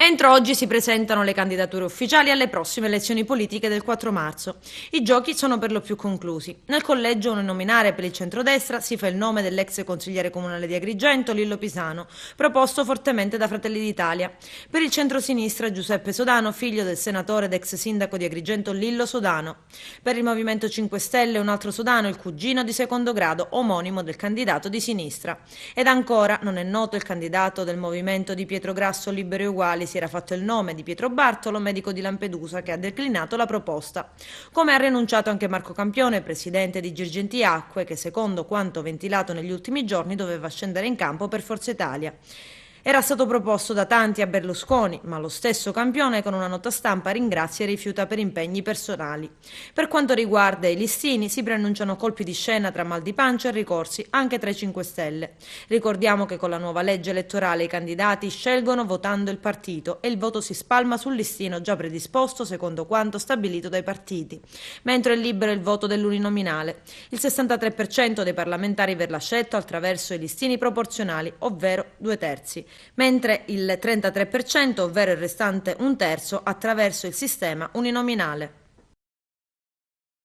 Entro oggi si presentano le candidature ufficiali alle prossime elezioni politiche del 4 marzo. I giochi sono per lo più conclusi. Nel collegio uninominale per il centrodestra si fa il nome dell'ex consigliere comunale di Agrigento, Lillo Pisano, proposto fortemente da Fratelli d'Italia. Per il centrosinistra Giuseppe Sodano, figlio del senatore ed ex sindaco di Agrigento Lillo Sodano. Per il Movimento 5 Stelle un altro Sodano, il cugino di secondo grado, omonimo del candidato di sinistra. Ed ancora non è noto il candidato del movimento di Pietro Grasso Liberi e Uguali. Si era fatto il nome di Pietro Bartolo, medico di Lampedusa, che ha declinato la proposta. Come ha rinunciato anche Marco Campione, presidente di Girgenti Acque, che secondo quanto ventilato negli ultimi giorni doveva scendere in campo per Forza Italia. Era stato proposto da tanti a Berlusconi, ma lo stesso Campione con una nota stampa ringrazia e rifiuta per impegni personali. Per quanto riguarda i listini, si preannunciano colpi di scena tra mal di pancia e ricorsi anche tra i 5 Stelle. Ricordiamo che con la nuova legge elettorale i candidati scelgono votando il partito e il voto si spalma sul listino già predisposto secondo quanto stabilito dai partiti, mentre è libero il voto dell'uninominale. Il 63% dei parlamentari verrà scelto attraverso i listini proporzionali, ovvero 2/3, mentre il 33%, ovvero il restante un terzo, attraverso il sistema uninominale.